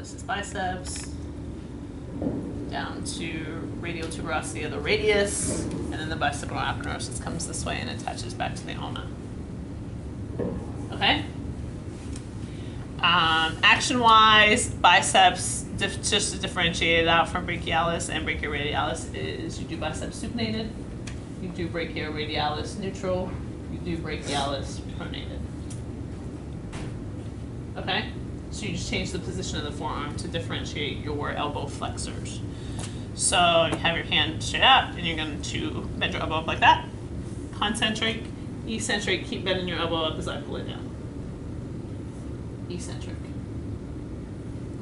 this is biceps, down to radial tuberosity of the radius, and then the bicipital aponeurosis comes this way and attaches back to the ulna. Okay? Action-wise, biceps, just to differentiate it out from brachialis and brachioradialis, is you do biceps supinated, you do brachioradialis neutral, you do brachialis pronated. Okay? So you just change the position of the forearm to differentiate your elbow flexors. So you have your hand straight out, and you're going to bend your elbow up like that. Concentric, eccentric, keep bending your elbow up as I pull it down. Eccentric.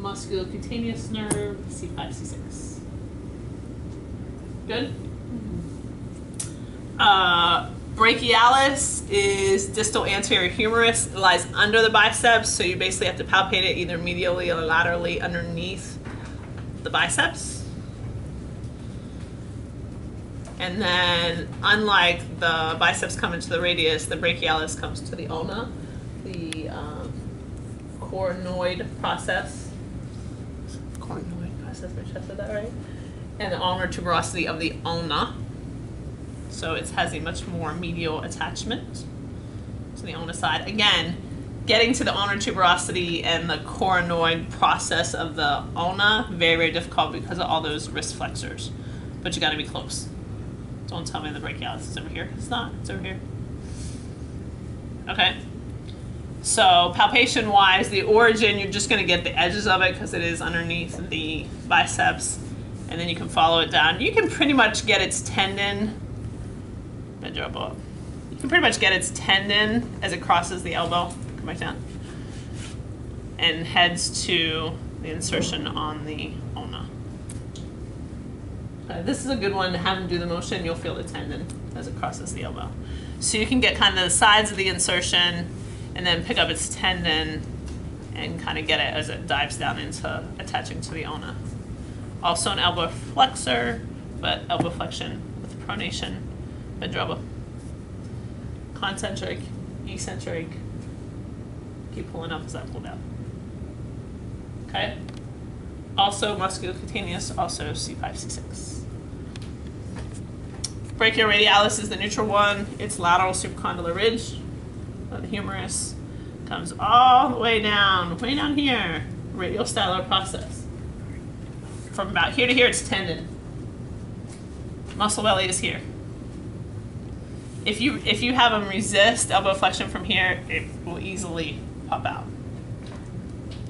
Musculocutaneous nerve, C5, C6. Good? Brachialis is distal anterior humerus. It lies under the biceps, so you basically have to palpate it either medially or laterally underneath the biceps. And then, unlike the biceps coming to the radius, the brachialis comes to the ulna, the coronoid process. Coronoid process, make sure I said that right. And the ulnar tuberosity of the ulna. So it has a much more medial attachment to the ulna side. Again, getting to the ulnar tuberosity and the coronoid process of the ulna, very, very difficult because of all those wrist flexors. But you gotta be close. Don't tell me the brachialis is over here. It's not, it's over here. Okay. So palpation-wise, the origin, you're just gonna get the edges of it because it is underneath the biceps. And then you can follow it down. You can pretty much get its tendon. Bend your elbow up. You can pretty much get its tendon as it crosses the elbow. Come back down. And heads to the insertion on the ulna. This is a good one to have them do the motion. You'll feel the tendon as it crosses the elbow. So you can get kind of the sides of the insertion and then pick up its tendon and kind of get it as it dives down into attaching to the ulna. Also an elbow flexor, but elbow flexion with pronation. Bend your elbow. Concentric, eccentric. Keep pulling up as I pull down. Okay? Also musculocutaneous, also C5, C6. Brachioradialis is the neutral one. It's lateral supracondylar ridge of the humerus. Comes all the way down here. Radial stylar process. From about here to here, it's tendon. Muscle belly is here. If you have them resist elbow flexion from here, it will easily pop out.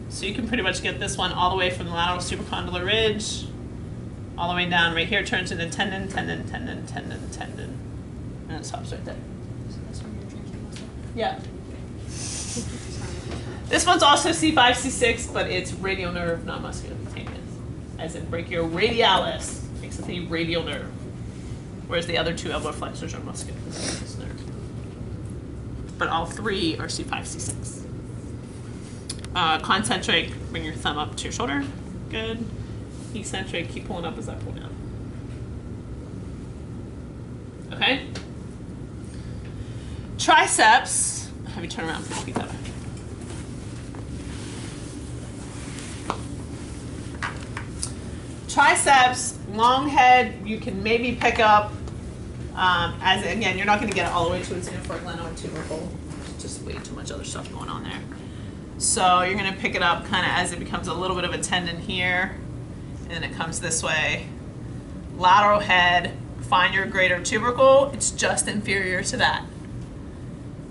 So you can pretty much get this one all the way from the lateral supracondylar ridge, all the way down right here, turns into tendon, tendon, tendon, tendon, tendon, and it stops right there. So that's when you're drinking muscle. Yeah. This one's also C5, C6, but it's radial nerve, not musculocutaneous. As in brachioradialis makes it the radial nerve. Whereas the other two elbow flexors are musculocutaneous nerve. But all three are C5, C6. Concentric, bring your thumb up to your shoulder. Good. Eccentric, keep pulling up as I pull down. Okay? Triceps, have you turn around for the feet that way. Triceps, long head, you can maybe pick up, as again, you're not going to get it all the way to its infraglenoid tubercle. Just way too much other stuff going on there. So you're going to pick it up kind of as it becomes a little bit of a tendon here, and then it comes this way. Lateral head, find your greater tubercle, it's just inferior to that.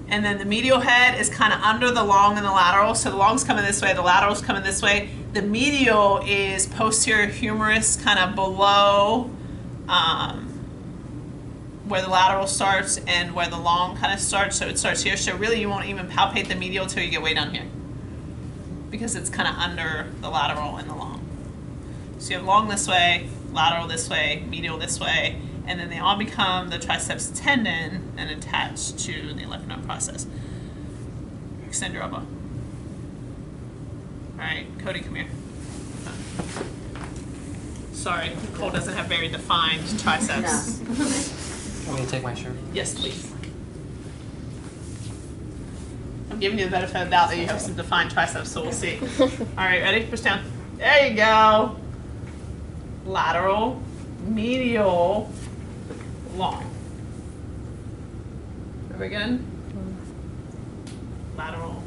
And then the medial head is kind of under the long and the lateral, so the long's coming this way, the lateral's coming this way. The medial is posterior humerus, kind of below where the lateral starts and where the long kind of starts, so it starts here. So really you won't even palpate the medial till you get way down here, because it's kind of under the lateral and the long. So you have long this way, lateral this way, medial this way, and then they all become the triceps tendon and attach to the lepidolite process. Extend your elbow. All right, Cody, come here. Sorry, Nicole doesn't have very defined triceps. No. Want me to take my shirt? Yes, please. I'm giving you the benefit of the doubt that you have some defined triceps, so we'll see. All right, ready? Push down. There you go. Lateral, medial, long. Are we good? Lateral,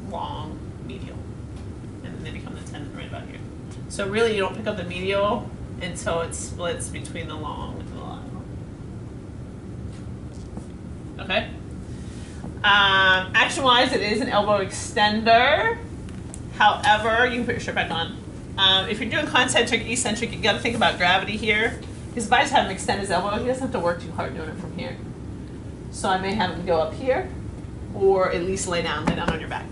long, medial. And then they become the tendon right about here. So really you don't pick up the medial until it splits between the long and the lateral. Okay? Action-wise, it is an elbow extender. However, you can put your shirt back on. If you're doing concentric, eccentric, you got to think about gravity here. Because if I just have him extend his elbow, he doesn't have to work too hard doing it from here. So I may have him go up here, or at least lay down on your back.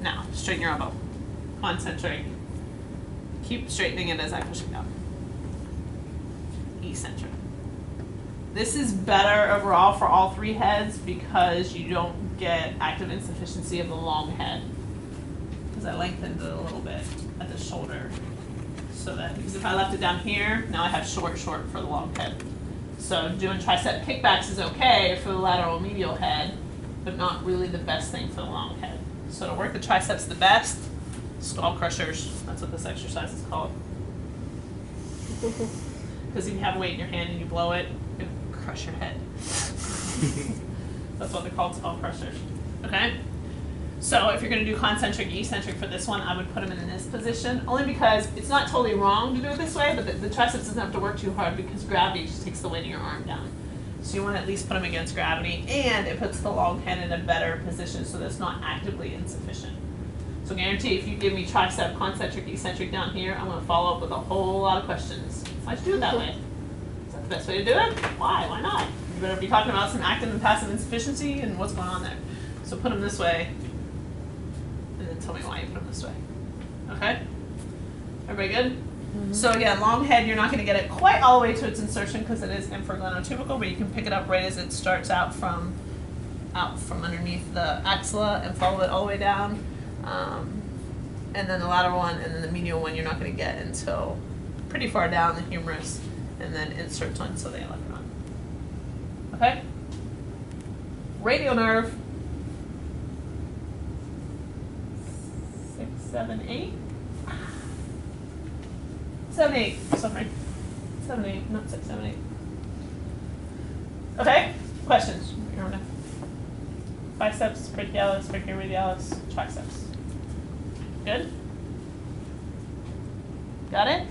Now, straighten your elbow. Concentric. Keep straightening it as I push it down. Eccentric. This is better overall for all three heads because you don't get active insufficiency of the long head. Because I lengthened it a little bit at the shoulder. So that, because if I left it down here, now I have short for the long head. So doing tricep kickbacks is okay for the lateral medial head, but not really the best thing for the long head. So to work the triceps the best, skull crushers, that's what this exercise is called. Because if you have weight in your hand and you blow it, it'll crush your head. That's what they're called, skull crushers. Okay? So if you're going to do concentric, eccentric for this one, I would put them in this position, only because it's not totally wrong to do it this way, but the triceps doesn't have to work too hard because gravity just takes the weight of your arm down. So you want to at least put them against gravity, and it puts the long head in a better position so that it's not actively insufficient. So guarantee if you give me tricep, concentric, eccentric down here, I'm going to follow up with a whole lot of questions. Why'd you do it that way? Is that the best way to do it? Why? Why not? You better be talking about some active and passive insufficiency and what's going on there. So put them this way, and then tell me why you put them this way. Okay? Everybody good? Mm-hmm. So again, long head, you're not going to get it quite all the way to its insertion because it is infraglenotubercle, but you can pick it up right as it starts out from underneath the axilla and follow it all the way down. And then the lateral one and then the medial one you're not going to get until pretty far down the humerus, and then inserts onto the electron. Okay? Radial nerve. 6, 7, 8. 7, 8. Sorry. 7, 8, not 6, 7, 8. Okay? Questions? Biceps, brachialis, brachioradialis, triceps. Good? Got it?